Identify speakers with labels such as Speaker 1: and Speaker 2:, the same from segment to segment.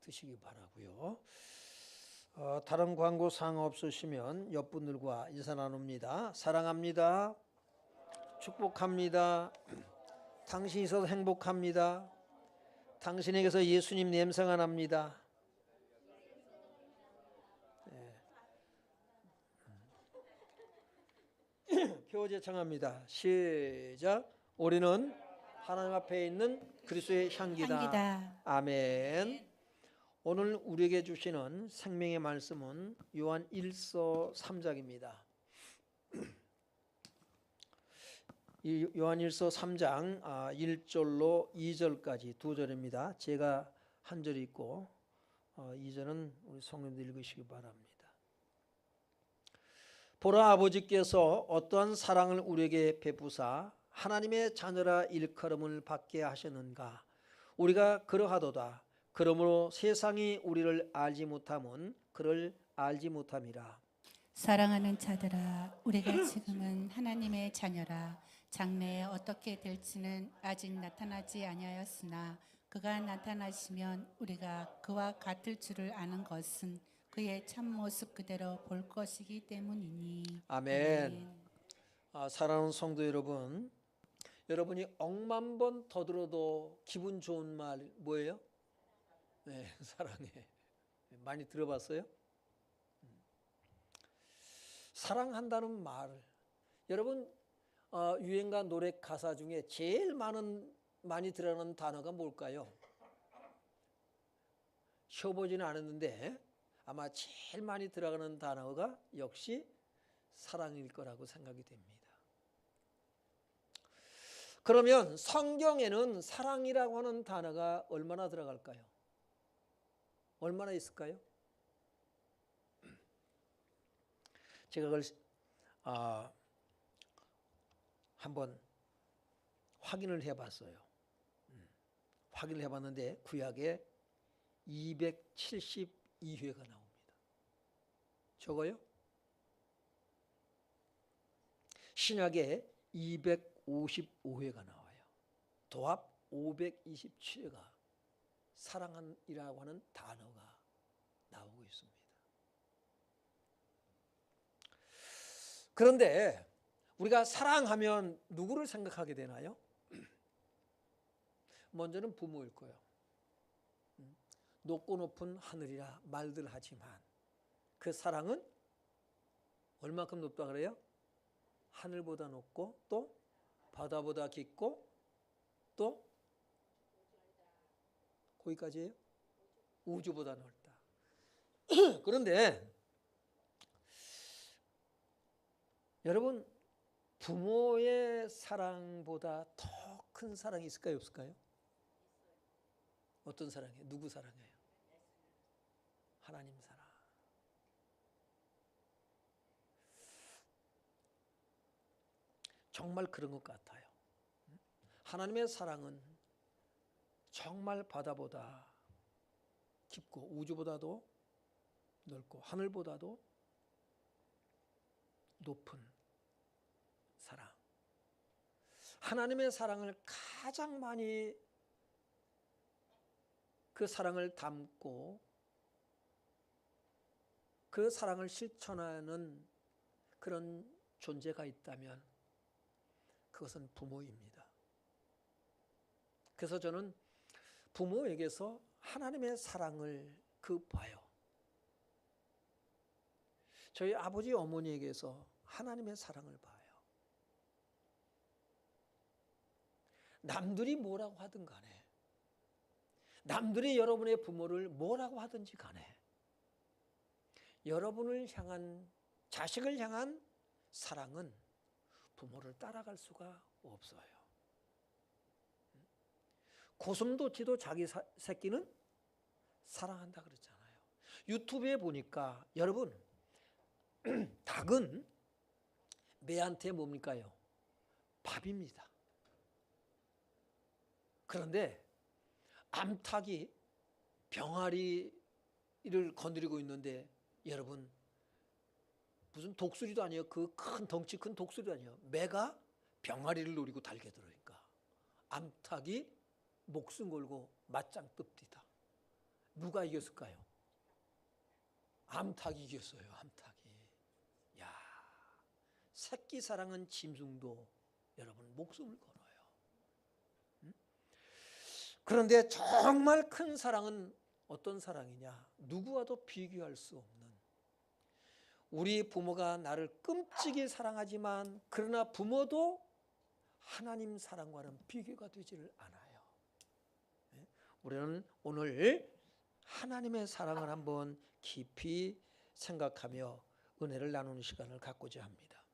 Speaker 1: 드시기 바라고요. 다른 광고 사항 없으시면 옆분들과 인사 나눕니다. 사랑합니다. 축복합니다. 당신이 있어서 행복합니다. 당신에게서 예수님 냄새가 납니다. 교제 청합니다. 시작. 우리는 하나님 앞에 있는 그리스도의 향기다. 아멘. 오늘 우리에게 주시는 생명의 말씀은 요한 1서 3장입니다. 이 요한 1서 3장 1절로 2절까지 두 절입니다. 제가 한 절 읽고 2절은 우리 성령들 읽으시기 바랍니다. 보라, 아버지께서 어떠한 사랑을 우리에게 베푸사 하나님의 자녀라 일컬음을 받게 하셨는가. 우리가 그러하도다. 그러므로 세상이 우리를 알지 못함은 그를 알지 못함이라.
Speaker 2: 사랑하는 자들아, 우리가 지금은 하나님의 자녀라. 장래에 어떻게 될지는 아직 나타나지 아니하였으나 그가 나타나시면 우리가 그와 같을 줄을 아는 것은 그의 참모습 그대로 볼 것이기 때문이니.
Speaker 1: 아멘. 사랑하는 성도 여러분, 여러분이 억만 번 더 들어도 기분 좋은 말 뭐예요? 네, 사랑해. 많이 들어봤어요? 사랑한다는 말, 여러분 유행가 노래 가사 중에 제일 많이 들어가는 단어가 뭘까요? 쉬어보지는 않았는데 아마 제일 많이 들어가는 단어가 역시 사랑일 거라고 생각이 됩니다. 그러면 성경에는 사랑이라고 하는 단어가 얼마나 들어갈까요? 얼마나 있을까요? 제가 그걸 한번 확인을 해봤어요. 확인을 해봤는데 구약에 272회가 나옵니다. 적어요? 신약에 255회가 나와요. 도합 527회가 사랑이라고 하는 단어가 나오고 있습니다. 그런데 우리가 사랑하면 누구를 생각하게 되나요? 먼저는 부모일 거예요. 높고 높은 하늘이라 말들 하지만 그 사랑은 얼마큼 높다 그래요? 하늘보다 높고 또 바다보다 깊고 또 거기까지예요? 우주보다 넓다. 그런데 여러분, 부모의 사랑보다 더 큰 사랑이 있을까요, 없을까요? 어떤 사랑이에요? 누구 사랑이에요? 하나님 사랑. 정말 그런 것 같아요. 하나님의 사랑은 정말 바다보다 깊고 우주보다도 넓고 하늘보다도 높은 사랑. 하나님의 사랑을 가장 많이 그 사랑을 담고 그 사랑을 실천하는 그런 존재가 있다면 그것은 부모입니다. 그래서 저는 부모에게서 하나님의 사랑을 봐요. 저희 아버지 어머니에게서 하나님의 사랑을 봐요. 남들이 뭐라고 하든 간에, 남들이 여러분의 부모를 뭐라고 하든지 간에 여러분을 향한, 자식을 향한 사랑은 부모를 따라갈 수가 없어요. 고슴도치도 자기 새끼는 사랑한다 그랬잖아요. 유튜브에 보니까 여러분, 닭은 매한테 뭡니까요? 밥입니다. 그런데 암탉이 병아리를 건드리고 있는데 여러분, 무슨 독수리도 아니에요. 그 큰 덩치 큰 독수리도 아니에요. 매가 병아리를 노리고 달겨들으니까 암탉이 목숨 걸고 맞짱 뜹디다. 누가 이겼을까요? 암탉이 이겼어요. 암탉이. 야, 새끼 사랑은 짐승도 여러분 목숨을 걸어요. 그런데 정말 큰 사랑은 어떤 사랑이냐? 누구와도 비교할 수 없는, 우리 부모가 나를 끔찍이 사랑하지만 그러나 부모도 하나님 사랑과는 비교가 되지를 않아요. 우리는 오늘 하나님의 사랑을 한번 깊이 생각하며 은혜를 나누는 시간을 갖고자 합니다.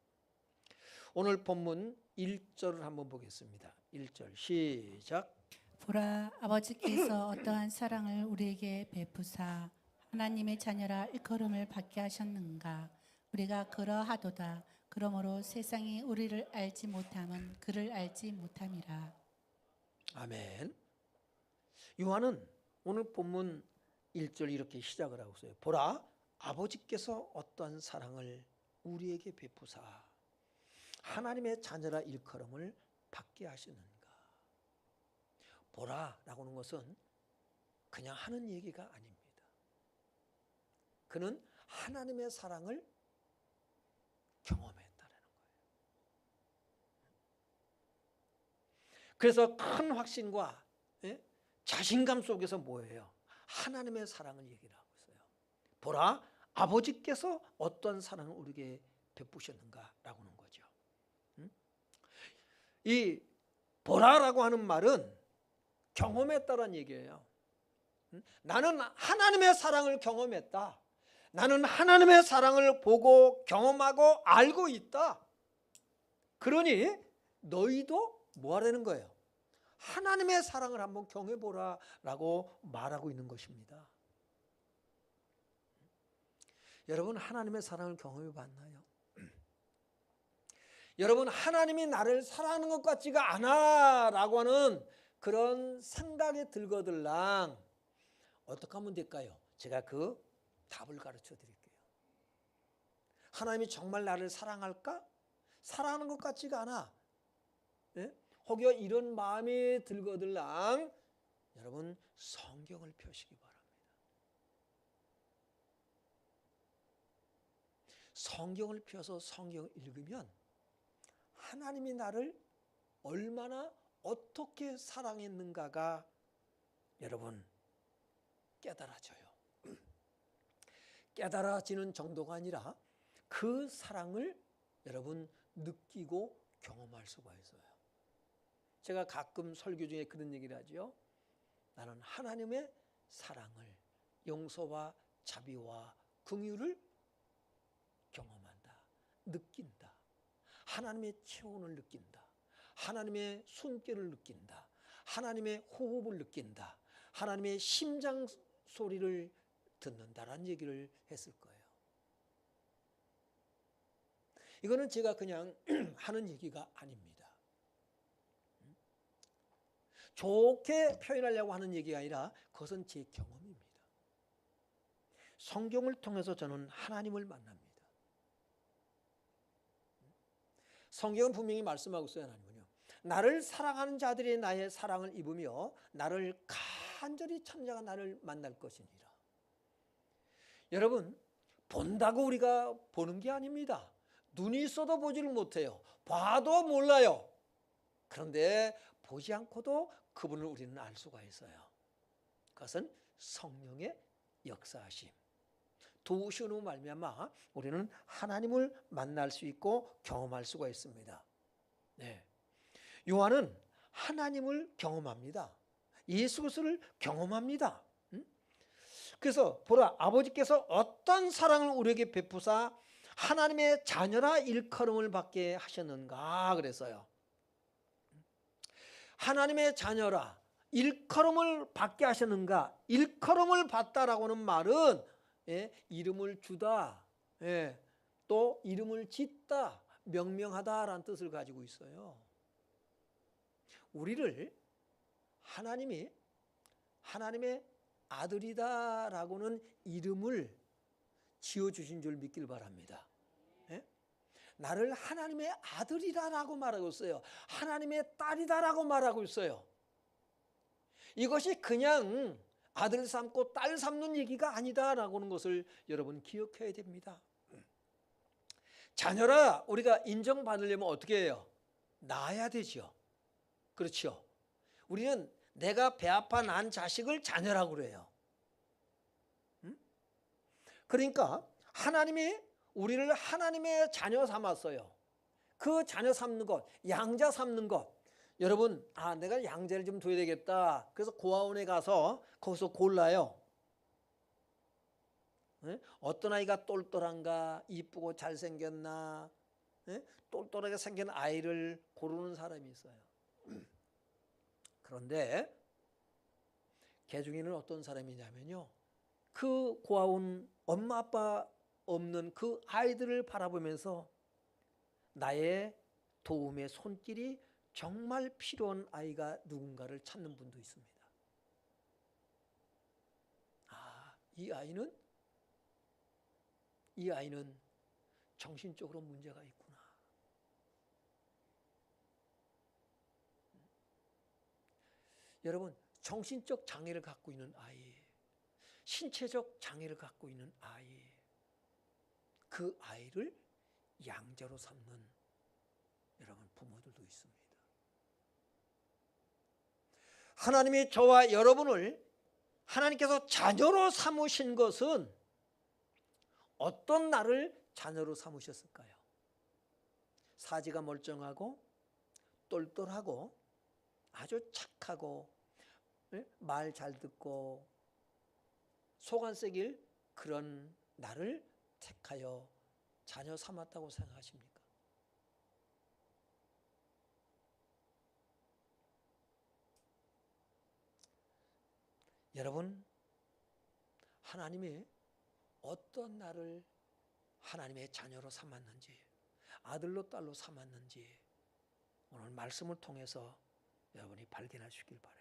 Speaker 1: 오늘 본문 1절을 한번 보겠습니다. 1절 시작.
Speaker 2: 보라, 아버지께서 어떠한 사랑을 우리에게 베푸사 하나님의 자녀라 일컬음을 받게 하셨는가. 우리가 그러하도다. 그러므로 세상이 우리를 알지 못함은 그를 알지 못함이라.
Speaker 1: 아멘. 요한은 오늘 본문 1절 이렇게 시작을 하고 있어요. 보라, 아버지께서 어떠한 사랑을 우리에게 베푸사 하나님의 자녀라 일컬음을 받게 하시는가. 보라라고 하는 것은 그냥 하는 얘기가 아닙니다. 그는 하나님의 사랑을 경험했다는 거예요. 그래서 큰 확신과 자신감 속에서 뭐예요? 하나님의 사랑을 얘기를 하고 있어요. 보라, 아버지께서 어떤 사랑을 우리에게 베푸셨는가라고 하는 거죠. 이 보라라고 하는 말은 경험했다라는 얘기예요. 나는 하나님의 사랑을 경험했다. 나는 하나님의 사랑을 보고 경험하고 알고 있다. 그러니 너희도 뭐 하라는 거예요? 하나님의 사랑을 한번 경험해보라 라고 말하고 있는 것입니다. 여러분, 하나님의 사랑을 경험해 봤나요? 여러분, 하나님이 나를 사랑하는 것 같지가 않아 라고 하는 그런 생각이 들거들랑 어떻게 하면 될까요? 제가 그 답을 가르쳐 드릴게요. 하나님이 정말 나를 사랑할까? 사랑하는 것 같지가 않아. 혹여 이런 마음이 들거들랑 여러분, 성경을 펴시기 바랍니다. 성경을 펴서 성경을 읽으면 하나님이 나를 얼마나 어떻게 사랑했는가가 여러분 깨달아져요. 깨달아지는 정도가 아니라 그 사랑을 여러분 느끼고 경험할 수가 있어요. 제가 가끔 설교 중에 그런 얘기를 하죠. 나는 하나님의 사랑을, 용서와 자비와 긍휼을 경험한다. 느낀다. 하나님의 체온을 느낀다. 하나님의 손길을 느낀다. 하나님의 호흡을 느낀다. 하나님의 심장 소리를 듣는다라는 얘기를 했을 거예요. 이거는 제가 그냥 하는 얘기가 아닙니다. 좋게 표현하려고 하는 얘기가 아니라 그것은 제 경험입니다. 성경을 통해서 저는 하나님을 만납니다. 성경은 분명히 말씀하고 있어요. 하나님은요, 나를 사랑하는 자들이 나의 사랑을 입으며 나를 간절히 찾는 자가 나를 만날 것이니라. 여러분, 본다고 우리가 보는 게 아닙니다. 눈이 있어도 보지를 못해요. 봐도 몰라요. 그런데 보지 않고도 그분을 우리는 알 수가 있어요. 그것은 성령의 역사하심. 도우시는 말미암아 우리는 하나님을 만날 수 있고 경험할 수가 있습니다. 네. 요한은 하나님을 경험합니다. 예수 그리스도를 경험합니다. 그래서 보라, 아버지께서 어떤 사랑을 우리에게 베푸사 하나님의 자녀라 일컬음을 받게 하셨는가 그랬어요. 하나님의 자녀라 일컬음을 받게 하셨는가. 일컬음을 받다라고 하는 말은 이름을 주다, 또 이름을 짓다, 명명하다라는 뜻을 가지고 있어요. 우리를 하나님이 하나님의 아들이다라고는 이름을 지어주신 줄 믿길 바랍니다. 나를 하나님의 아들이다라고 말하고 있어요. 하나님의 딸이다라고 말하고 있어요. 이것이 그냥 아들 삼고 딸 삼는 얘기가 아니다라고 하는 것을 여러분 기억해야 됩니다. 자녀라 우리가 인정받으려면 어떻게 해요? 낳아야 되죠. 그렇죠. 우리는 내가 배 아파 낳은 자식을 자녀라고 그래요. 그러니까 하나님이 우리를 하나님의 자녀 삼았어요. 그 자녀 삼는 것, 양자 삼는 것. 여러분, 내가 양자를 좀 둬야 되겠다. 그래서 고아원에 가서 거기서 골라요. 어떤 아이가 똘똘한가, 이쁘고 잘생겼나, 똘똘하게 생긴 아이를 고르는 사람이 있어요. 그런데 개중에는 어떤 사람이냐면요, 그 고아원 엄마 아빠 없는 그 아이들을 바라보면서 나의 도움의 손길이 정말 필요한 아이가 누군가를 찾는 분도 있습니다. 이 아이는 정신적으로 문제가 있구나. 여러분, 정신적 장애를 갖고 있는 아이, 신체적 장애를 갖고 있는 아이, 그 아이를 양자로 삼는 여러분 부모들도 있습니다. 하나님이 저와 여러분을 하나님께서 자녀로 삼으신 것은 어떤 나를 자녀로 삼으셨을까요? 사지가 멀쩡하고 똘똘하고 아주 착하고 말 잘 듣고 속 안 새길 그런 나를 택하여 자녀 삼았다고 생각하십니까? 여러분, 하나님이 어떤 나를 하나님의 자녀로 삼았는지, 아들로 딸로 삼았는지 오늘 말씀을 통해서 여러분이 발견하시길 바라요.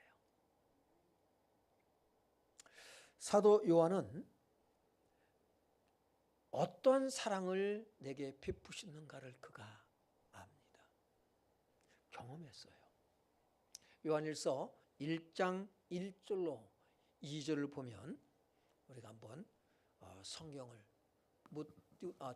Speaker 1: 사도 요한은 어떤 사랑을 내게 베푸시는가를 그가 압니다. 경험했어요. 요한일서 1장 1절로 2절을 보면 우리가 한번 성경을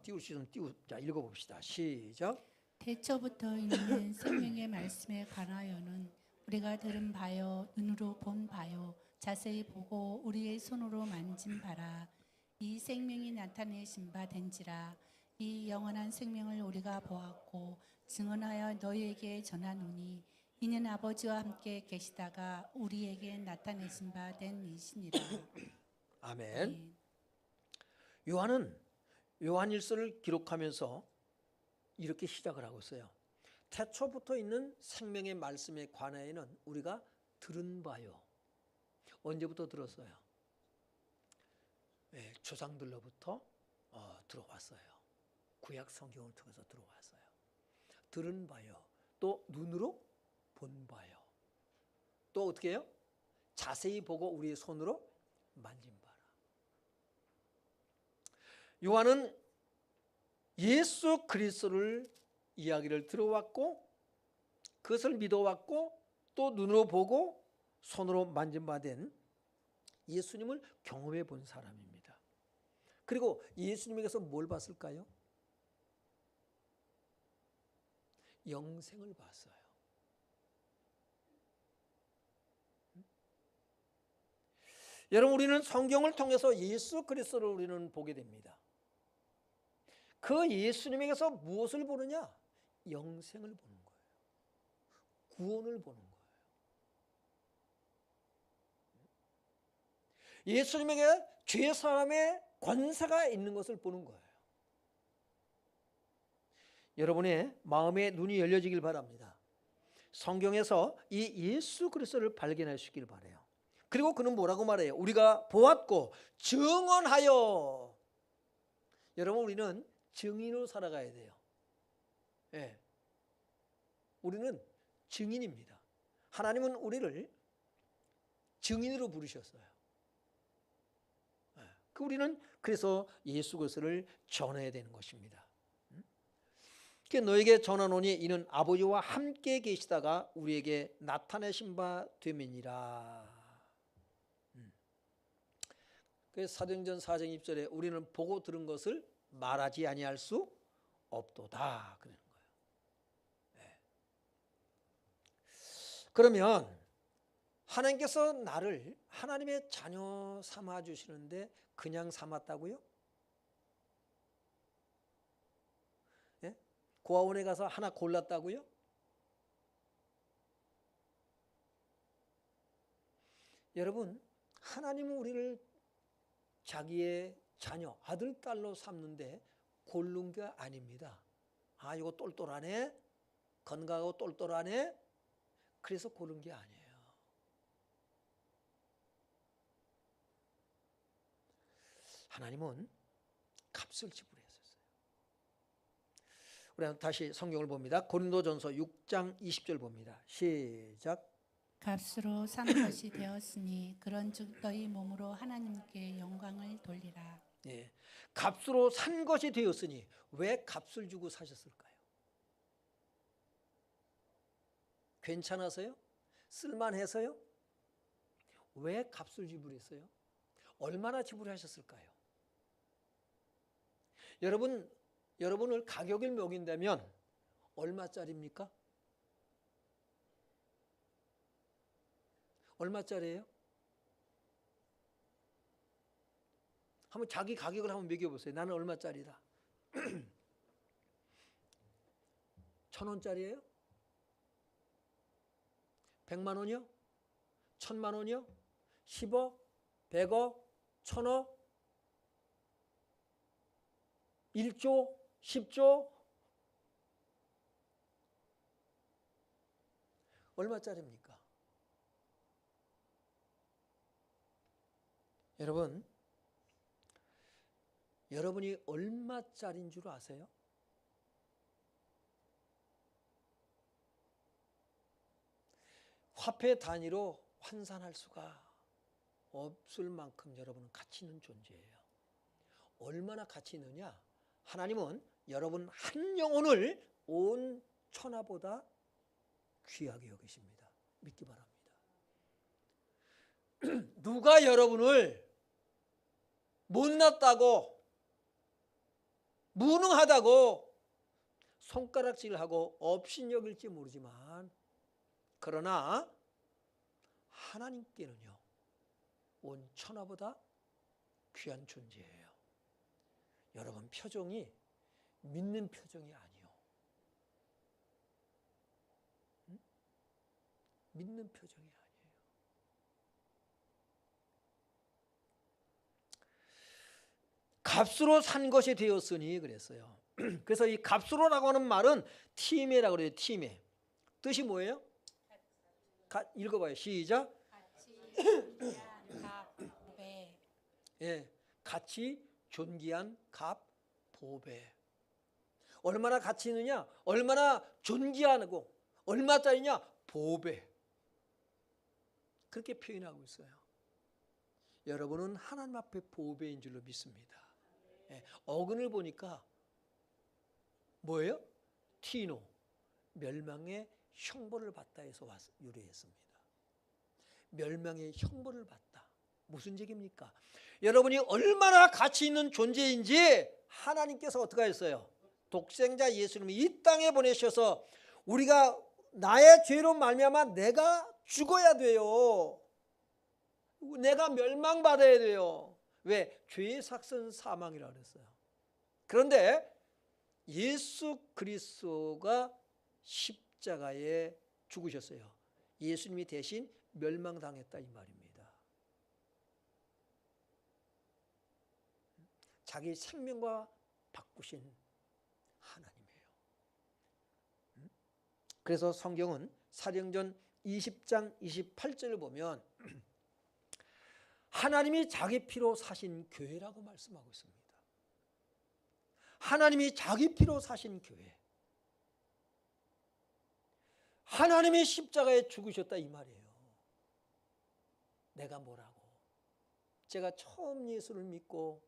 Speaker 1: 띄울 수 있으면 자, 읽어봅시다. 시작.
Speaker 2: 태초부터 있는 생명의 말씀에 관하여는 우리가 들은 바요 눈으로 본 바요 자세히 보고 우리의 손으로 만진 바라. 이 생명이 나타내신 바 된지라. 이 영원한 생명을 우리가 보았고 증언하여 너희에게 전하노니 이는 아버지와 함께 계시다가 우리에게 나타내신 바 된 이시니라.
Speaker 1: 아멘. 요한은 요한일서를 기록하면서 이렇게 시작을 하고 있어요. 태초부터 있는 생명의 말씀에 관하여는 우리가 들은 바요. 언제부터 들었어요? 조상들로부터 들어왔어요. 구약 성경을 통해서 들어왔어요. 들은 바요. 또 눈으로 본 바요. 또 어떻게 해요? 자세히 보고 우리의 손으로 만진 바라. 요한은 예수 그리스도를 이야기를 들어왔고 그것을 믿어왔고 또 눈으로 보고 손으로 만진 바 된 예수님을 경험해 본 사람입니다. 그리고 예수님에게서 뭘 봤을까요? 영생을 봤어요. 여러분, 우리는 성경을 통해서 예수 그리스도를 우리는 보게 됩니다. 그 예수님에게서 무엇을 보느냐? 영생을 보는 거예요. 구원을 보는 거예요. 예수님에게 죄사함의 권세가 있는 것을 보는 거예요. 여러분의 마음의 눈이 열려지길 바랍니다. 성경에서 이 예수 그리스도를 발견하시길 바라요. 그리고 그는 뭐라고 말해요? 우리가 보았고 증언하여. 여러분, 우리는 증인으로 살아가야 돼요. 우리는 증인입니다. 하나님은 우리를 증인으로 부르셨어요. 우리는 그래서 예수 그리스도를 전해야 되는 것입니다. 너에게 전하노니 이는 아버지와 함께 계시다가 우리에게 나타내신 바 됨이니라. 그래서 사도행전 4장 20절에 우리는 보고 들은 것을 말하지 아니할 수 없도다 그러는 거예요. 네. 그러면 하나님께서 나를 하나님의 자녀 삼아 주시는데 그냥 삼았다고요? 예? 고아원에 가서 하나 골랐다고요? 여러분, 하나님은 우리를 자기의 자녀, 아들, 딸로 삼는데 고른 게 아닙니다. 아, 이거 똘똘하네, 건강하고 똘똘하네, 그래서 고른 게 아니에요. 하나님은 값을 지불했었어요. 우리 다시 성경을 봅니다. 고린도전서 6장 20절 봅니다. 시작.
Speaker 2: 값으로 산 것이 되었으니 그런즉 너희 몸으로 하나님께 영광을 돌리라.
Speaker 1: 예, 값으로 산 것이 되었으니 왜 값을 주고 사셨을까요? 괜찮아서요? 쓸만해서요? 왜 값을 지불했어요? 얼마나 지불하셨을까요? 여러분을 가격을 매긴다면 얼마짜리입니까? 얼마짜리예요? 한번 자기 가격을 한번 매겨보세요. 나는 얼마짜리다. 1,000원짜리예요? 100만 원이요? 1,000만 원이요? 10억? 100억? 1,000억? 1조? 10조? 얼마짜리입니까? 여러분이 얼마짜리인 줄 아세요? 화폐 단위로 환산할 수가 없을 만큼 여러분은 가치 있는 존재예요. 얼마나 가치 있느냐? 하나님은 여러분 한 영혼을 온 천하보다 귀하게 여기십니다. 믿기 바랍니다. 누가 여러분을 못났다고 무능하다고 손가락질하고 업신여길지 모르지만 그러나 하나님께는요 온 천하보다 귀한 존재예요. 여러분 표정이 믿는 표정이 아니요. 믿는 표정이 아니에요. 값으로 산 것이 되었으니 그랬어요. 그래서 이 값으로라고 하는 말은 티메라고 그래요. 티메. 뜻이 뭐예요? 읽어봐요. 시작. 예, 가치, 존귀한 값, 보배. 얼마나 가치 있느냐? 얼마나 존귀하고 얼마짜리냐? 보배. 그렇게 표현하고 있어요. 여러분은 하나님 앞에 보배인 줄로 믿습니다. 예, 어근을 보니까 뭐예요? 티노, 멸망의 형벌을 받다 해서 유래했습니다. 멸망의 형벌을 받다. 무슨 얘기입니까? 여러분이 얼마나 가치 있는 존재인지 하나님께서 어떻게 했어요? 독생자 예수님을 이 땅에 보내셔서 우리가 나의 죄로 말미암아 내가 죽어야 돼요. 내가 멸망받아야 돼요. 왜? 죄의 삭은 사망이라고 그랬어요. 그런데 예수 그리스도가 십자가에 죽으셨어요. 예수님이 대신 멸망당했다 이 말입니다. 자기 생명과 바꾸신 하나님이에요. 그래서 성경은 사도행전 20장 28절을 보면 하나님이 자기 피로 사신 교회라고 말씀하고 있습니다. 하나님이 자기 피로 사신 교회. 하나님이 십자가에 죽으셨다 이 말이에요. 내가 뭐라고? 제가 처음 예수를 믿고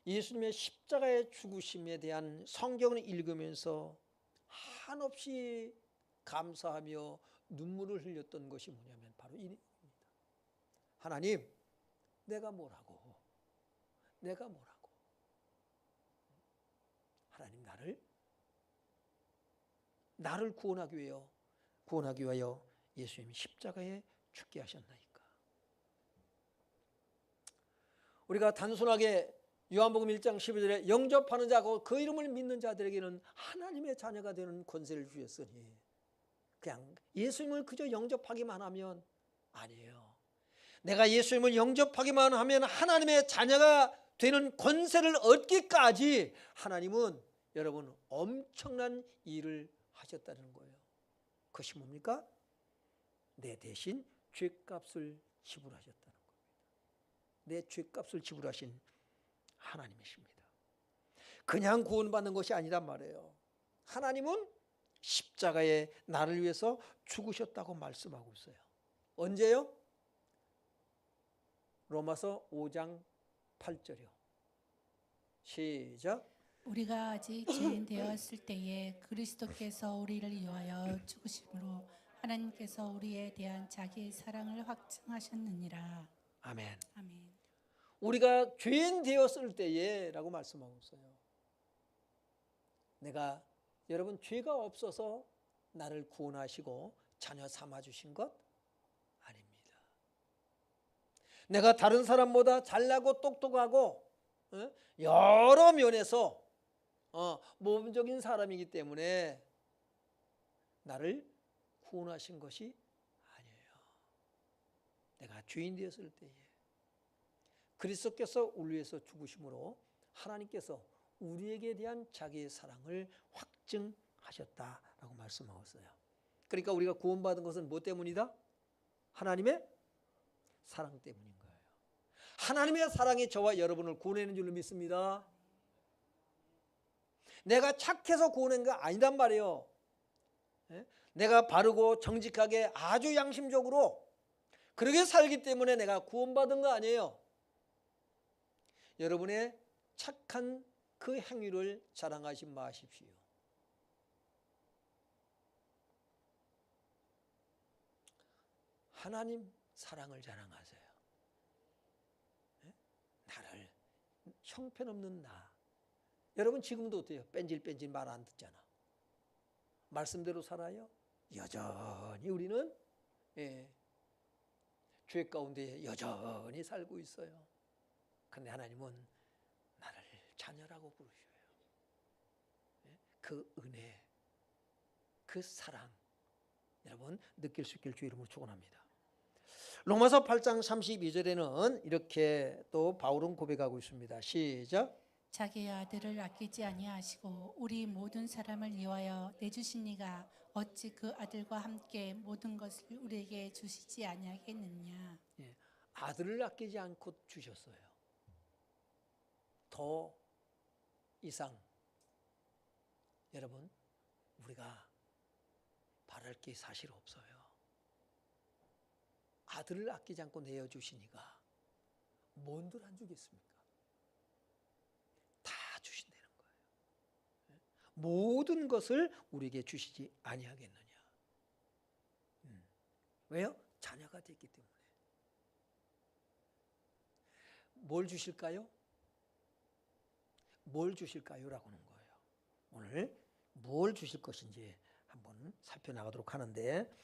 Speaker 1: 예수님의 십자가의 죽으심에 대한 성경을 읽으면서 한없이 감사하며 눈물을 흘렸던 것이 뭐냐면 바로 이 내용입니다. 하나님, 내가 뭐라고? 하나님 나를 구원하기 위하여 예수님이 십자가에 죽게 하셨나이까. 우리가 단순하게 요한복음 1장 12절에 영접하는 자고 그 이름을 믿는 자들에게는 하나님의 자녀가 되는 권세를 주셨으니, 그냥 예수님을 그저 영접하기만 하면 아니에요. 내가 예수님을 영접하기만 하면 하나님의 자녀가 되는 권세를 얻기까지 하나님은 여러분 엄청난 일을 하셨다는 거예요. 그것이 뭡니까? 내 대신 죄값을 지불하셨다는 겁니다. 내 죄값을 지불하신 하나님이십니다. 그냥 구원받는 것이 아니란 말이에요. 하나님은 십자가에 나를 위해서 죽으셨다고 말씀하고 있어요. 언제요? 로마서 5장 8절이요. 시작.
Speaker 2: 우리가 아직 죄인 되었을 때에 그리스도께서 우리를 위하여 죽으심으로 하나님께서 우리에 대한 자기의 사랑을 확증하셨느니라.
Speaker 1: 아멘.
Speaker 2: 아멘.
Speaker 1: 우리가 죄인 되었을 때에 라고 말씀하고 있어요. 내가 여러분 죄가 없어서 나를 구원하시고 자녀 삼아주신 것 아닙니다. 내가 다른 사람보다 잘나고 똑똑하고 여러 면에서 모범적인 사람이기 때문에 나를 구원하신 것이 아니에요. 내가 죄인 되었을 때에 그리스도께서 우리 위해서 죽으심으로 하나님께서 우리에게 대한 자기의 사랑을 확증하셨다라고 말씀하고 있어요. 그러니까 우리가 구원받은 것은 뭐 때문이다? 하나님의 사랑 때문인 거예요. 하나님의 사랑이 저와 여러분을 구원하는 줄로 믿습니다. 내가 착해서 구원한 거 아니란 말이에요. 내가 바르고 정직하게 아주 양심적으로 그렇게 살기 때문에 내가 구원받은 거 아니에요. 여러분의 착한 그 행위를 자랑하지 마십시오. 하나님 사랑을 자랑하세요. 나를 형편없는 나. 여러분 지금도 어때요? 뺀질뺀질 말 안 듣잖아. 말씀대로 살아요? 여전히 우리는 죄 가운데 여전히 살고 있어요. 그런데 하나님은 나를 자녀라고 부르셔요. 그 은혜, 그 사랑 여러분 느낄 수 있길 주 이름으로 축원합니다. 로마서 8장 32절에는 이렇게 또 바울은 고백하고 있습니다. 시작.
Speaker 2: 자기의 아들을 아끼지 아니하시고 우리 모든 사람을 위하여 내주신 이가 어찌 그 아들과 함께 모든 것을 우리에게 주시지 아니하겠느냐.
Speaker 1: 아들을 아끼지 않고 주셨어요. 더 이상 여러분 우리가 바랄 게 사실 없어요. 아들을 아끼지 않고 내어주시니까 뭔들 안 주겠습니까? 다 주신다는 거예요. 모든 것을 우리에게 주시지 아니하겠느냐. 왜요? 자녀가 됐기 때문에. 뭘 주실까요? 뭘 주실까요? 라고 하는 거예요. 오늘 뭘 주실 것인지 한번 살펴나가도록 하는데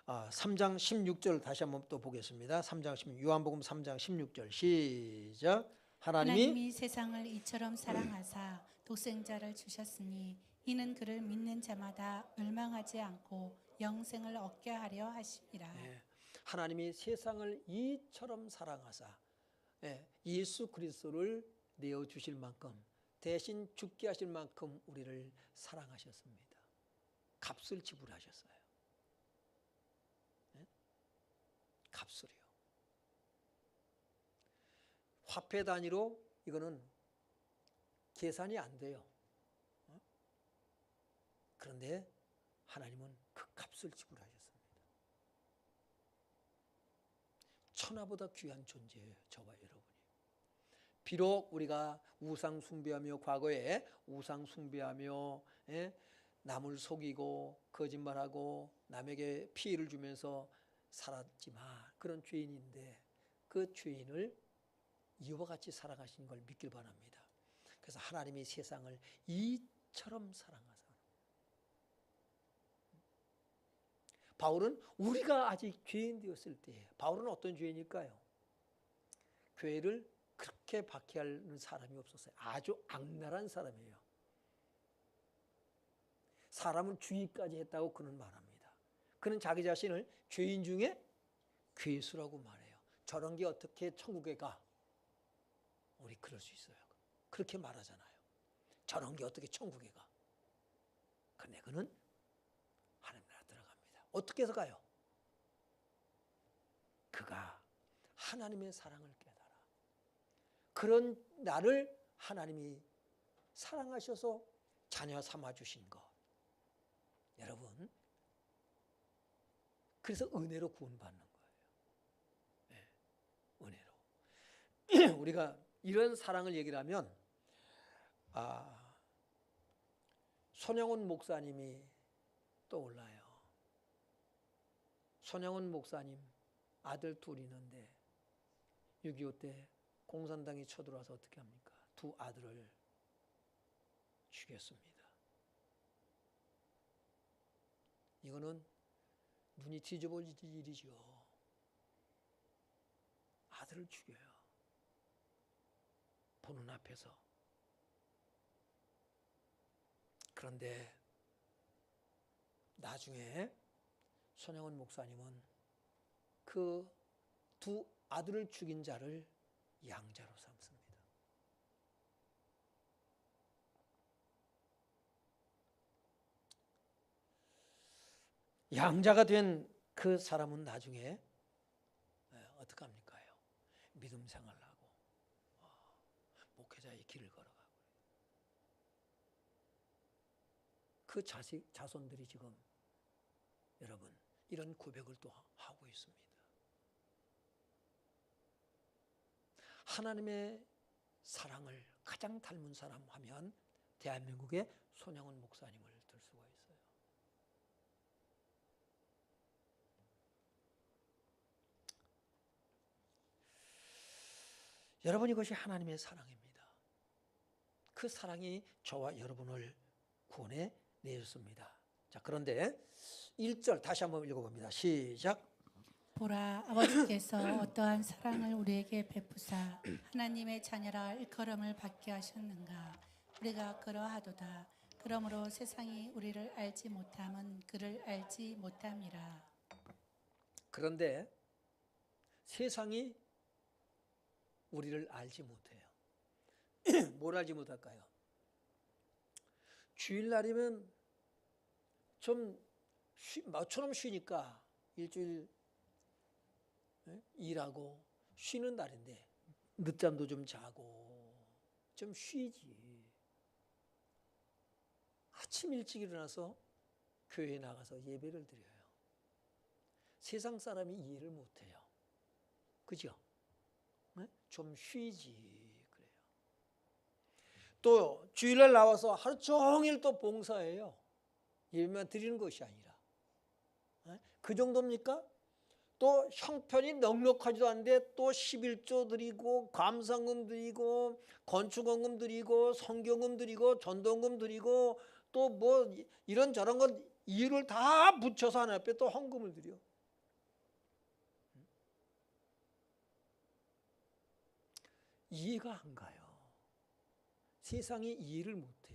Speaker 1: 3장 16절 다시 한번 또 보겠습니다. 3장 16, 요한복음 3장 16절 시작.
Speaker 2: 하나님이 세상을 이처럼 사랑하사 독생자를 주셨으니 이는 그를 믿는 자마다 멸망하지 않고 영생을 얻게 하려 하심이라.
Speaker 1: 하나님이 세상을 이처럼 사랑하사 예수 그리스도를 내어주실 만큼 대신 죽게 하실 만큼 우리를 사랑하셨습니다. 값을 지불하셨어요. 값을요. 화폐 단위로 이거는 계산이 안 돼요. 그런데 하나님은 그 값을 지불하셨습니다. 천하보다 귀한 존재예요. 저와 여러분이. 비록 우리가 우상 숭배하며 과거에 우상 숭배하며 남을 속이고 거짓말하고 남에게 피해를 주면서 살았지만 그런 죄인인데 그 죄인을 이와 같이 사랑하신 걸 믿길 바랍니다. 그래서 하나님이 세상을 이처럼 사랑하사. 바울은 우리가 아직 죄인 되었을 때, 바울은 어떤 죄인일까요? 교회를 그렇게 박해하는 사람이 없었어요. 아주 악랄한 사람이에요. 사람은 주의까지 했다고 그는 말합니다. 그는 자기 자신을 죄인 중에 괴수라고 말해요. 저런 게 어떻게 천국에 가? 우리 그럴 수 있어요. 그렇게 말하잖아요. 저런 게 어떻게 천국에 가? 근데 그는 하나님 나라 들어갑니다. 어떻게 해서 가요? 그가 하나님의 사랑을 깨달아. 그런 나를 하나님이 사랑하셔서 자녀 삼아주신 것. 여러분, 그래서 은혜로 구원받는 거예요. 네, 은혜로. 우리가 이런 사랑을 얘기를 하면 손영훈 목사님이 떠올라요. 손영훈 목사님 아들 둘 있는데 6.25 때 공산당이 쳐들어와서 어떻게 합니까? 두 아들을 죽였습니다. 이거는 눈이 뒤집어질 일이죠. 아들을 죽여요. 보는 앞에서. 그런데 나중에 손영훈 목사님은 그 두 아들을 죽인 자를 양자로 삼습니다. 양자가 된 그 사람은 나중에 어떻게 합니까? 믿음 생활을 하고 목회자의 길을 걸어가고 그 자손들이 지금 여러분 이런 고백을 또 하고 있습니다. 하나님의 사랑을 가장 닮은 사람 하면 대한민국의 손영훈 목사님을 들 수가 있어요. 여러분, 이것이 하나님의 사랑입니다. 그 사랑이 저와 여러분을 구원해 내셨습니다. 자, 그런데 1절 다시 한번 읽어봅니다. 시작.
Speaker 2: 보라, 아버지께서 어떠한 사랑을 우리에게 베푸사 하나님의 자녀라 일컬음을 받게 하셨는가. 우리가 그러하도다. 그러므로 세상이 우리를 알지 못함은 그를 알지 못함이라.
Speaker 1: 그런데 세상이 우리를 알지 못해요. 뭘 알지 못할까요? 주일날이면 좀 마처럼 쉬니까 일주일 일하고 쉬는 날인데 늦잠도 좀 자고 좀 쉬지. 아침 일찍 일어나서 교회에 나가서 예배를 드려요. 세상 사람이 이해를 못해요. 그죠? 좀 쉬지 그래요. 또 주일날 나와서 하루 종일 또 봉사해요. 예배만 드리는 것이 아니라. 그 정도입니까? 또 형편이 넉넉하지도 않은데 또 11조 드리고 감상금 드리고 건축원금 드리고 성경금 드리고 전도금 드리고 또 뭐 이런저런 건 이유를 다 붙여서 하나 앞에 또 헌금을 드려. 이해가 안 가요. 세상이 이해를 못해.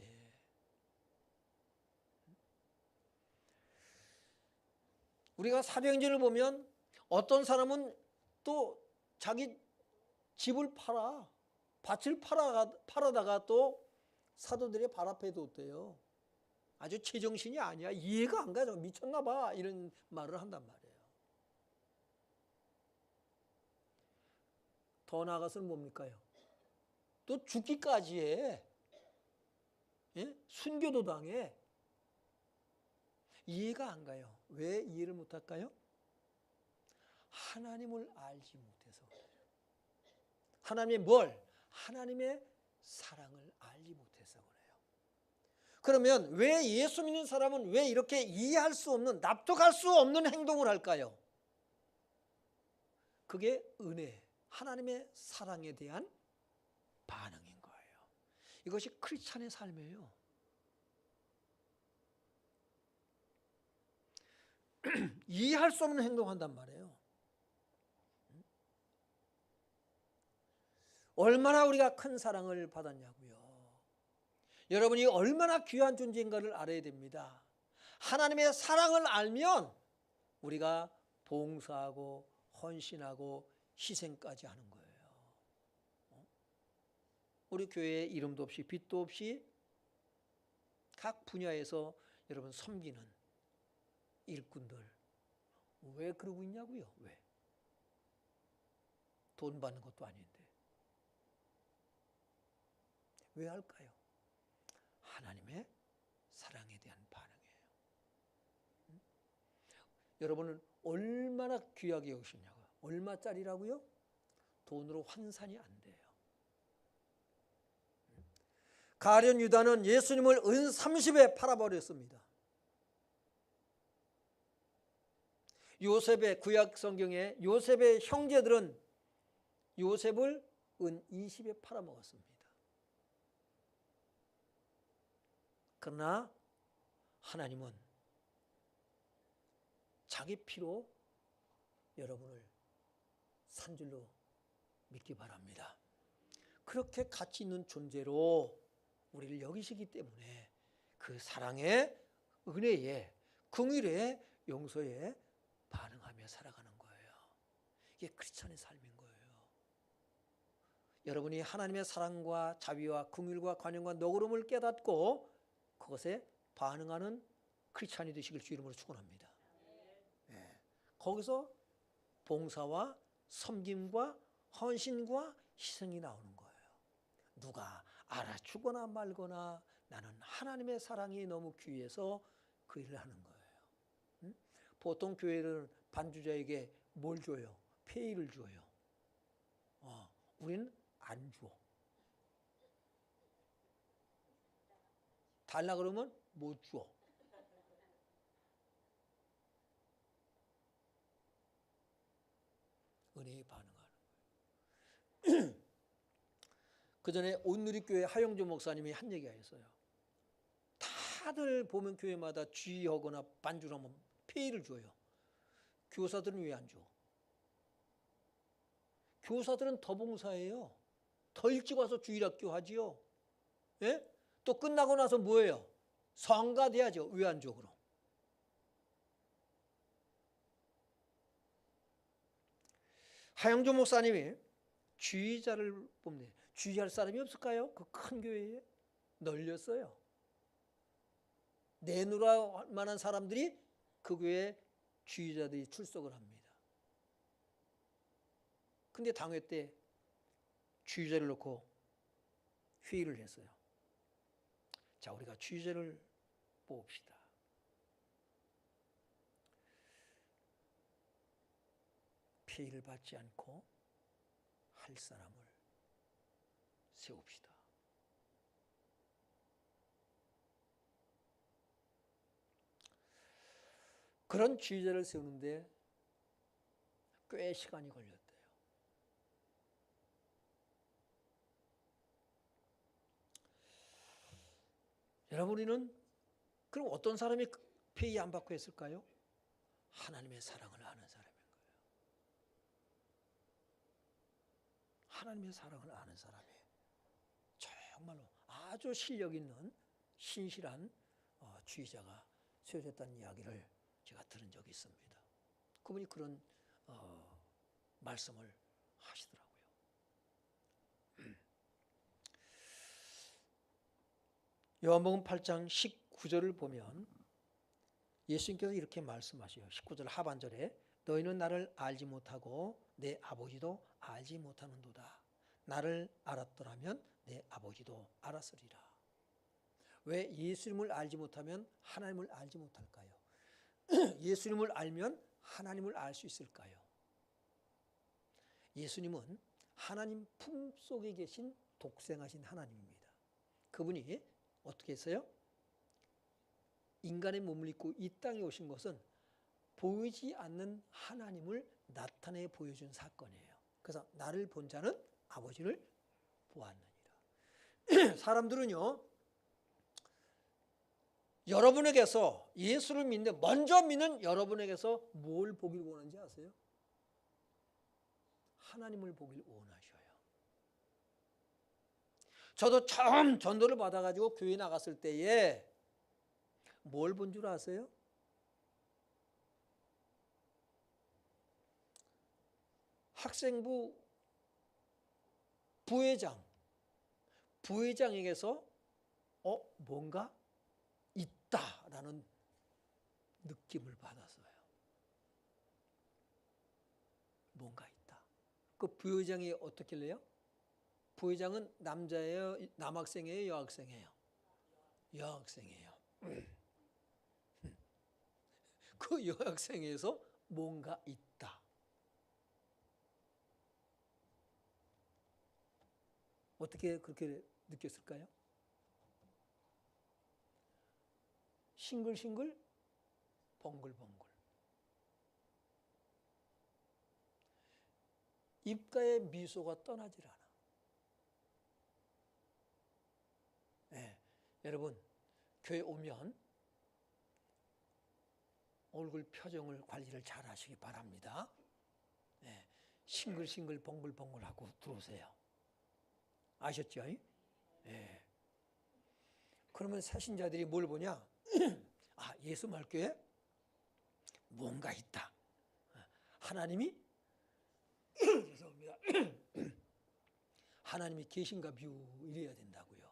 Speaker 1: 우리가 사도행전을 보면 어떤 사람은 또 자기 집을 팔아, 밭을 팔아다가 또 사도들의 발 앞에 뒀대요. 아주 제정신이 아니야. 이해가 안 가죠. 미쳤나 봐. 이런 말을 한단 말이에요. 더 나아가서는 뭡니까요? 또 죽기까지 해. 예? 순교도 당해. 이해가 안 가요. 왜 이해를 못할까요? 하나님을 알지 못해서 그래요. 하나님의 뭘? 하나님의 사랑을 알지 못해서 그래요. 그러면 왜 예수 믿는 사람은 왜 이렇게 이해할 수 없는, 납득할 수 없는 행동을 할까요? 그게 은혜, 하나님의 사랑에 대한 반응인 거예요. 이것이 크리스찬의 삶이에요. 이해할 수 없는 행동한단 말이에요. 얼마나 우리가 큰 사랑을 받았냐고요. 여러분이 얼마나 귀한 존재인가를 알아야 됩니다. 하나님의 사랑을 알면 우리가 봉사하고 헌신하고 희생까지 하는 거예요. 우리 교회에 이름도 없이 빛도 없이 각 분야에서 여러분 섬기는 일꾼들 왜 그러고 있냐고요? 왜? 돈 받는 것도 아닌데 왜 할까요? 하나님의 사랑에 대한 반응이에요. 여러분은 얼마나 귀하게 여기시냐고요? 얼마짜리라고요? 돈으로 환산이 안 돼요. 가룟 유다는 예수님을 은 30에 팔아버렸습니다. 요셉의 구약 성경에 요셉의 형제들은 요셉을 은 20에 팔아먹었습니다. 그러나 하나님은 자기 피로 여러분을 산 줄로 믿기 바랍니다. 그렇게 가치 있는 존재로 우리를 여기시기 때문에 그 사랑의 은혜에 긍휼의 용서에 반응하며 살아가는 거예요. 이게 크리스찬의 삶인 거예요. 여러분이 하나님의 사랑과 자비와 긍휼과 관용과 너그러움을 깨닫고 그것에 반응하는 크리스찬이 되시길 주 이름으로 축원합니다. 네. 거기서 봉사와 섬김과 헌신과 희생이 나오는 거예요. 누가 알아주거나 말거나 나는 하나님의 사랑이 너무 귀해서 그 일을 하는 거예요. 보통 교회는 반주자에게 뭘 줘요? 페이를 줘요. 우리는 안 줘. 달라 그러면 못 줘. 은혜에 반응하는 거예요. 그 전에 온누리교회 하영조 목사님이 한 얘기가 있어요. 다들 보면 교회마다 쥐하거나 반주하면 페이를 줘요. 교사들은 왜 안 줘? 교사들은 더 봉사해요. 더 일찍 와서 주일학교 하지요. 예? 또 끝나고 나서 뭐예요? 성가돼야죠. 왜 안 줘 그럼? 하영조 목사님이 주의자를 뽑네. 주의할 사람이 없을까요? 그 큰 교회에 널렸어요. 내놓을 만한 사람들이 그 교회에 주의자들이 출석을 합니다. 근데 당회 때 주의자를 놓고 회의를 했어요. 자, 우리가 주의자를 뽑읍시다. 페이를 받지 않고 할 사람을 세웁시다. 그런 주의자를 세우는데 꽤 시간이 걸렸대요. 여러분, 우리는 그럼 어떤 사람이 페이 안 받고 했을까요? 하나님의 사랑을 아는 사람인 거예요. 하나님의 사랑을 아는 사람이에요. 정말로 아주 실력 있는 신실한 주의자가 세워졌다는 이야기를 제가 들은 적이 있습니다. 그분이 그런 말씀을 하시더라고요. 요한복음 8장 19절을 보면 예수님께서 이렇게 말씀하셔요. 19절 하반절에 너희는 나를 알지 못하고 내 아버지도 알지 못하는도다. 나를 알았더라면 내 아버지도 알았으리라. 왜 예수님을 알지 못하면 하나님을 알지 못할까요? 예수님을 알면 하나님을 알 수 있을까요? 예수님은 하나님 품속에 계신 독생하신 하나님입니다. 그분이 어떻게 했어요? 인간의 몸을 입고 이 땅에 오신 것은 보이지 않는 하나님을 나타내 보여준 사건이에요. 그래서 나를 본 자는 아버지를 보았느니라. 사람들은요, 여러분에게서 예수를 믿는, 먼저 믿는 여러분에게서 뭘 보길 원하는지 아세요? 하나님을 보길 원하셔요. 저도 처음 전도를 받아가지고 교회 나갔을 때에 뭘 본 줄 아세요? 학생부 부회장에게서 뭔가 있다라는 느낌을 받았어요. 뭔가 있다. 그 부회장이 어떻길래요? 부회장은 남자예요, 남학생이에요, 여학생이에요? 여학생이에요. 그 여학생에서 뭔가 있다. 어떻게 그렇게 느꼈을까요? 싱글싱글 봉글봉글. 입가에 미소가 떠나질 않아. 네, 여러분 교회 오면 얼굴 표정을 관리를 잘 하시기 바랍니다. 네, 싱글싱글 봉글봉글하고 들어오세요. 아셨죠? 네. 그러면 사신자들이 뭘 보냐? 아, 예수 말교에 뭔가 있다. 하나님이 죄송합니다. 하나님이 계신가 뷰 이래야 된다고요.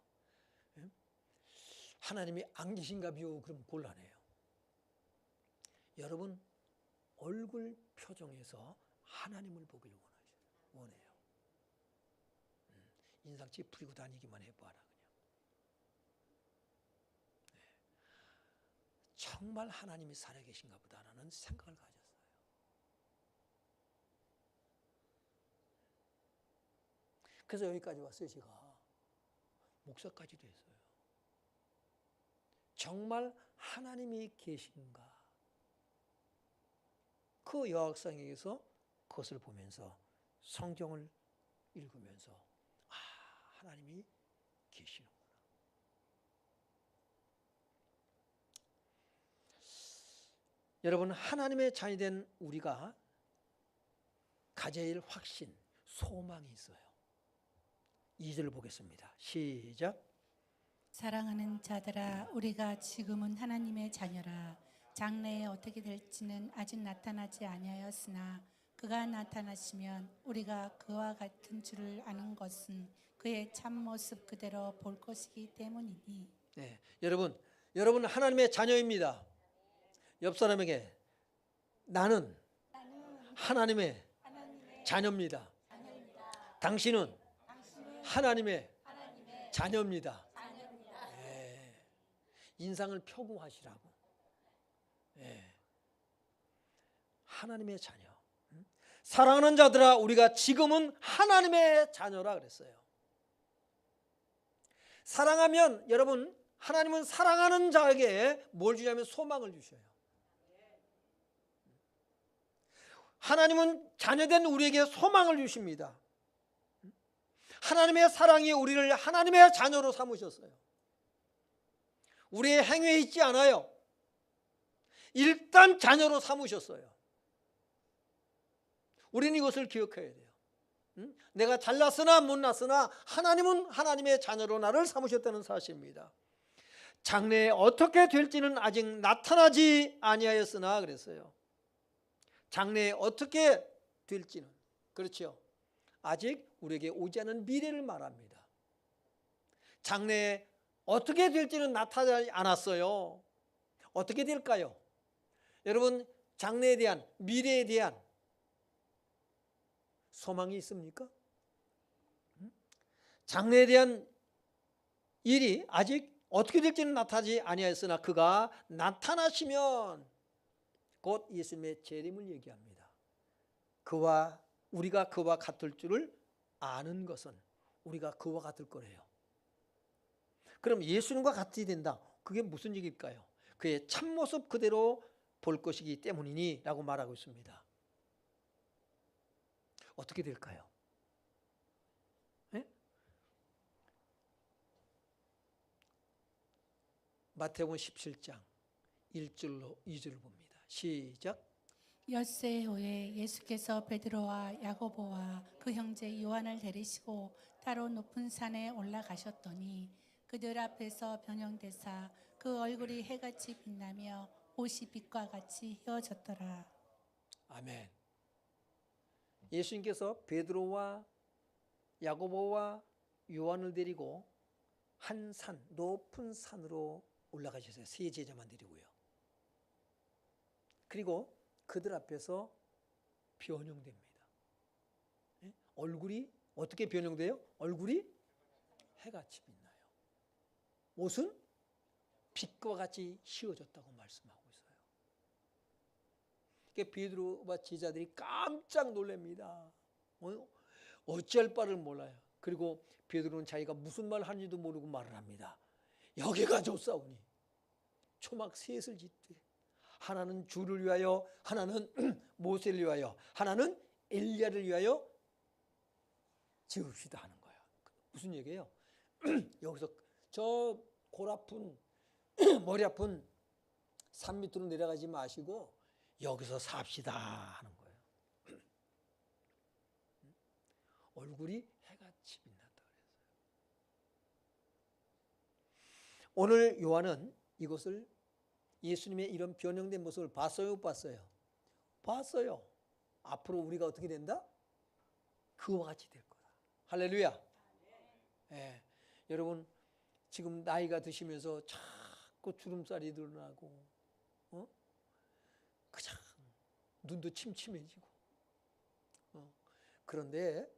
Speaker 1: 하나님이 안 계신가 뷰 그럼 곤란해요. 여러분 얼굴 표정에서 하나님을 보길 원해요. 인상 찌푸리고 다니기만 해봐라 그냥. 네. 정말 하나님이 살아계신가 보다라는 생각을 가졌어요. 그래서 여기까지 왔어요. 제가 목사까지도 했어요. 정말 하나님이 계신가? 그 여학생에게서 그것을 보면서 성경을 읽으면서 아, 하나님이 계시는구나. 여러분 하나님의 자녀이 된 우리가 가져야 할 확신, 소망이 있어요. 2절을 보겠습니다. 시작.
Speaker 2: 사랑하는 자들아 우리가 지금은 하나님의 자녀라. 장래에 어떻게 될지는 아직 나타나지 아니하였으나 그가 나타나시면 우리가 그와 같은 줄을 아는 것은 그의 참모습 그대로 볼 것이기 때문이니.
Speaker 1: 네, 여러분 하나님의 자녀입니다. 옆 사람에게 나는 하나님의 자녀입니다. 당신은 하나님의 자녀입니다. 네, 인상을 펴고 하시라고. 네, 하나님의 자녀. 사랑하는 자들아 우리가 지금은 하나님의 자녀라 그랬어요. 사랑하면 여러분 하나님은 사랑하는 자에게 뭘 주냐면 소망을 주셔요. 하나님은 자녀된 우리에게 소망을 주십니다. 하나님의 사랑이 우리를 하나님의 자녀로 삼으셨어요. 우리의 행위에 있지 않아요. 일단 자녀로 삼으셨어요. 우리는 이것을 기억해야 돼요. 내가 잘났으나 못났으나 하나님은 하나님의 자녀로 나를 삼으셨다는 사실입니다. 장래에 어떻게 될지는 아직 나타나지 아니하였으나 그랬어요. 장래에 어떻게 될지는 그렇죠. 아직 우리에게 오지 않은 미래를 말합니다. 장래에 어떻게 될지는 나타나지 않았어요. 어떻게 될까요? 여러분 장래에 대한 미래에 대한 소망이 있습니까? 장래에 대한 일이 아직 어떻게 될지는 나타나지 아니하였으나 그가 나타나시면 곧 예수님의 재림을 얘기합니다. 우리가 그와 같을 줄을 아는 것은 우리가 그와 같을 거래요. 그럼 예수님과 같이 된다. 그게 무슨 얘기일까요? 그의 참모습 그대로 볼 것이기 때문이니 라고 말하고 있습니다. 어떻게 될까요? 예? 마태복음 17장 1절로 2절을 봅니다. 시작.
Speaker 2: 엿새 후에 예수께서 베드로와 야고보와 그 형제 요한을 데리시고 따로 높은 산에 올라가셨더니 그들 앞에서 변형되사 그 얼굴이 해같이 빛나며 옷이 빛과 같이 휘어졌더라.
Speaker 1: 아멘. 예수님께서 베드로와 야고보와 요한을 데리고 한 산, 높은 산으로 올라가셨어요. 세 제자만 데리고요. 그리고 그들 앞에서 변형됩니다. 예? 얼굴이 어떻게 변형돼요? 얼굴이 해같이 빛나요. 옷은 빛과 같이 휘어졌다고 말씀하고 있어요. 그러니까 베드로와 제자들이 깜짝 놀랍니다. 어찌할 바를 몰라요. 그리고 베드로는 자기가 무슨 말 하는지도 모르고 말을 합니다. 여기가 좋사오니 초막 셋을 짓되 하나는 주를 위하여, 하나는 모세를 위하여, 하나는 엘리야를 위하여 지읍시다 하는 거야. 무슨 얘기예요? 여기서 저 골 아픈 머리 아픈 산 밑으로 내려가지 마시고 여기서 삽시다 하는 거예요. 얼굴이 해같이 빛났다 그랬어요. 오늘 요한은 이것을 예수님의 이런 변형된 모습을 봤어요, 못 봤어요? 봤어요. 앞으로 우리가 어떻게 된다? 그와 같이 될 거다. 할렐루야. 예. 여러분 지금 나이가 드시면서 자꾸 주름살이 드러나고, 그냥 눈도 침침해지고, 그런데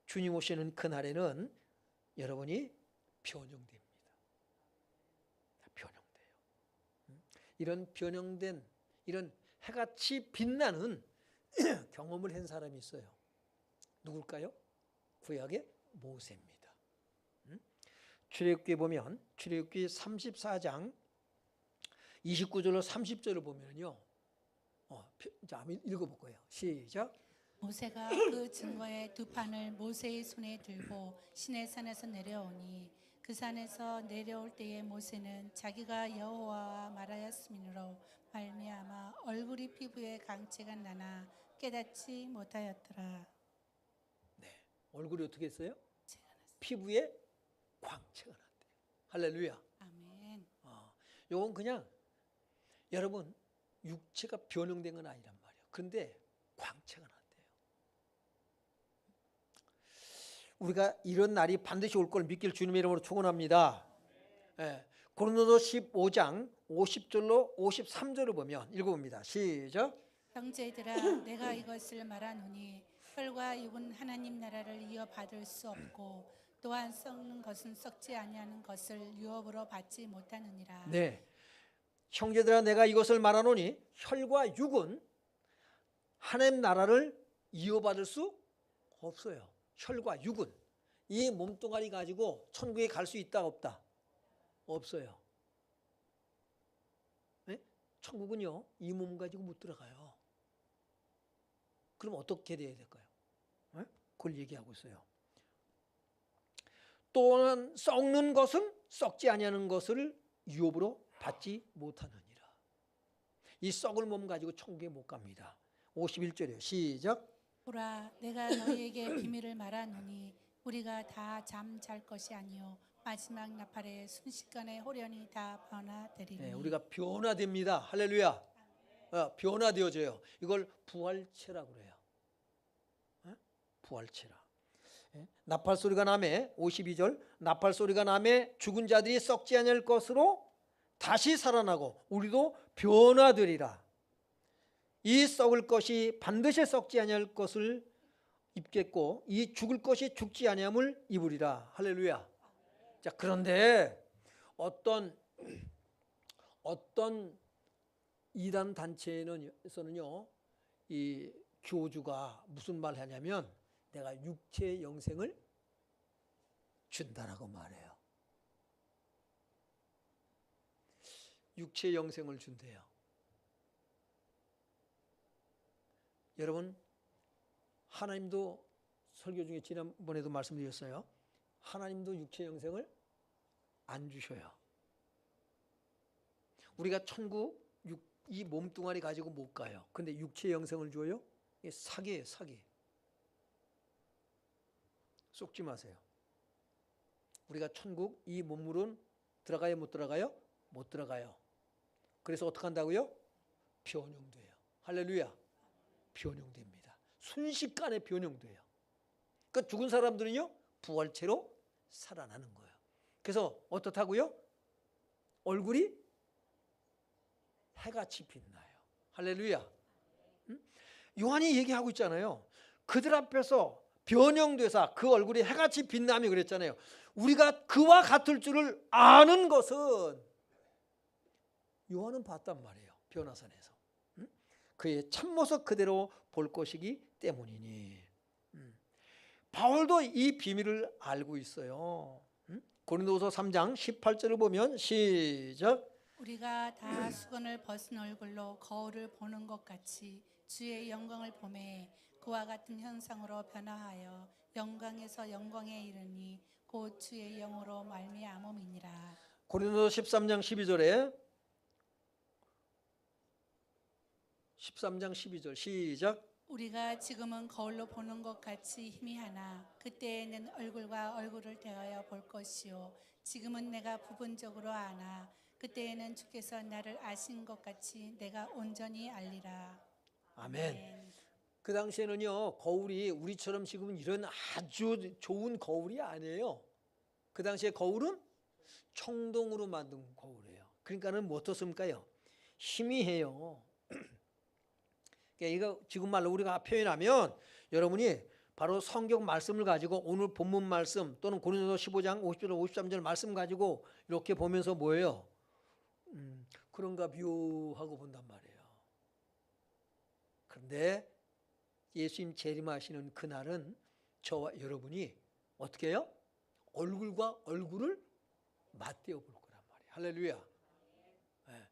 Speaker 1: 주님 오시는 그날에는 여러분이 변형됩니다. 변형돼요. 이런 변형된, 이런 해같이 빛나는 경험을 한 사람이 있어요. 누굴까요? 구약의 모세입니다. 출애굽기에 보면 출애굽기 34장 29절로 30절을 보면요. 자, 한번 읽어볼 거예요. 시작.
Speaker 2: 모세가 그 증거의 두 판을 모세의 손에 들고 시내산에서 내려오니 그 산에서 내려올 때에 모세는 자기가 여호와와 말하였으므로 말미암아 얼굴이 피부에 광채가 나나 깨닫지 못하였더라.
Speaker 1: 네, 얼굴이 어떻게 했어요? 피부에 광채가 났대요. 할렐루야.
Speaker 2: 아멘.
Speaker 1: 요건 그냥 여러분 육체가 변형된 건 아니란 말이에요. 그런데 광채가 났대요. 우리가 이런 날이 반드시 올 걸 믿길 주님의 이름으로 축원합니다. 예, 고린도서 15장 50절로 53절을 보면 읽어봅니다. 시작.
Speaker 2: 형제들아 내가 이것을 말하노니 혈과 육은 하나님 나라를 이어받을 수 없고 또한 썩는 것은 썩지 아니하는 것을 유업으로 받지 못하느니라.
Speaker 1: 네, 형제들아 내가 이것을 말하노니 혈과 육은 하나님 나라를 이어받을 수 없어요. 혈과 육은 이 몸뚱아리 가지고 천국에 갈 수 있다 없다? 없어요. 네? 천국은요 이 몸 가지고 못 들어가요. 그럼 어떻게 돼야 될까요? 네? 그걸 얘기하고 있어요. 또는 썩는 것은 썩지 아니하는 것을 유업으로 받지 못하느니라. 이 썩을 몸 가지고 천국에 못 갑니다. 51절이에요. 시작.
Speaker 2: 보라 내가 너희에게 비밀을 말하노니 우리가 다 잠 잘 것이 아니요 마지막 나팔에 순식간에 호련히 다 변화되리니.
Speaker 1: 네, 우리가 변화됩니다. 할렐루야. 변화되어져요. 이걸 부활체라고 그래요. 부활체라. 나팔 소리가 나매 52절 나팔 소리가 나매 죽은 자들이 썩지 않을 것으로 다시 살아나고 우리도 변화되리라. 이 썩을 것이 반드시 썩지 아니할 것을 입겠고 이 죽을 것이 죽지 아니함을 입으리라. 할렐루야. 자, 그런데 어떤 이단 단체에서는요 이 교주가 무슨 말 하냐면 내가 육체의 영생을 준다라고 말해요. 육체의 영생을 준대요. 여러분 하나님도 설교 중에 지난번에도 말씀드렸어요. 하나님도 육체 영생을 안 주셔요. 우리가 천국 이 몸뚱아리 가지고 못 가요. 근데 육체 영생을 줘요? 이게 사기예요, 사기. 속지 마세요. 우리가 천국 이 몸으로는 들어가요, 못 들어가요? 못 들어가요. 그래서 어떻게 한다고요? 변형돼요. 할렐루야. 변형됩니다. 순식간에 변형돼요. 그러니까 죽은 사람들은요, 부활체로 살아나는 거예요. 그래서 어떻다고요? 얼굴이 해같이 빛나요. 할렐루야. 요한이 얘기하고 있잖아요. 그들 앞에서 변형돼서 그 얼굴이 해같이 빛나며 그랬잖아요. 우리가 그와 같을 줄을 아는 것은 요한은 봤단 말이에요. 변화산에서. 그의 참모습 그대로 볼 것이기 때문이니. 바울도 이 비밀을 알고 있어요. 고린도후서 3장 18절을 보면 시작.
Speaker 2: 우리가 다 수건을 벗은 얼굴로 거울을 보는 것 같이 주의 영광을 보매 그와 같은 형상으로 변화하여 영광에서 영광에 이르니 곧 주의 영으로 말미암음이니라.
Speaker 1: 고린도서 13장 12절에 13장 12절 시작.
Speaker 2: 우리가 지금은 거울로 보는 것 같이 희미하나 그때에는 얼굴과 얼굴을 대하여 볼 것이요 지금은 내가 부분적으로 아나 그때에는 주께서 나를 아신 것 같이 내가 온전히 알리라.
Speaker 1: 아멘. 그 당시에는요, 거울이 우리처럼 지금 이런 아주 좋은 거울이 아니에요. 그 당시에 거울은 청동으로 만든 거울이에요. 그러니까는 뭐 어떻습니까요? 희미해요. 이거 지금 말로 우리가 표현하면 여러분이 바로 성경 말씀을 가지고 오늘 본문 말씀 또는 고린도서 15장 50절 53절 말씀 가지고 이렇게 보면서 뭐예요? 그런가 뷰 하고 본단 말이에요. 그런데 예수님 재림하시는 그날은 저와 여러분이 어떻게 해요? 얼굴과 얼굴을 맞대어 볼 거란 말이에요. 할렐루야. 네.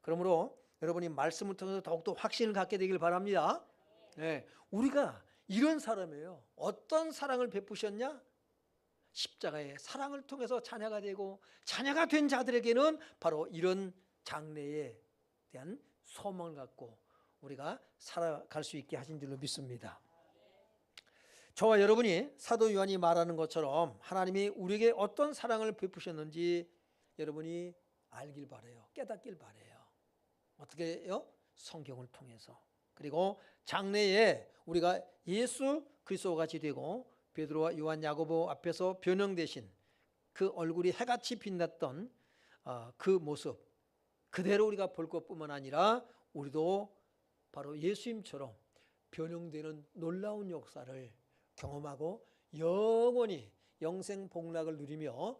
Speaker 1: 그러므로 여러분이 말씀을 통해서 더욱더 확신을 갖게 되길 바랍니다. 네. 우리가 이런 사람이에요. 어떤 사랑을 베푸셨냐? 십자가의 사랑을 통해서 자녀가 되고 자녀가 된 자들에게는 바로 이런 장래에 대한 소망을 갖고 우리가 살아갈 수 있게 하신 줄로 믿습니다. 저와 여러분이 사도 요한이 말하는 것처럼 하나님이 우리에게 어떤 사랑을 베푸셨는지 여러분이 알길 바라요. 깨닫길 바라요. 어떻게 해요? 성경을 통해서. 그리고 장래에 우리가 예수 그리스도와 같이 되고 베드로와 요한 야고보 앞에서 변형되신 그 얼굴이 해같이 빛났던 그 모습 그대로 우리가 볼 것뿐만 아니라 우리도 바로 예수님처럼 변형되는 놀라운 역사를 경험하고 영원히 영생 복락을 누리며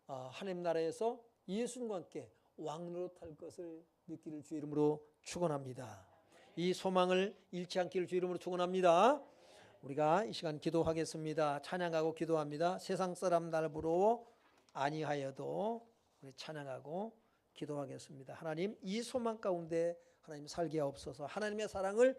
Speaker 1: 하나님 나라에서 예수님과 함께 왕노릇 할 것을 느끼를 주의 이름으로 축원합니다. 이 소망을 잃지 않기를 주의 이름으로 축원합니다. 우리가 이 시간 기도하겠습니다. 찬양하고 기도합니다. 세상 사람 날 부러워 아니하여도 우리 찬양하고 기도하겠습니다. 하나님 이 소망 가운데 하나님 살게 하옵소서. 하나님의 사랑을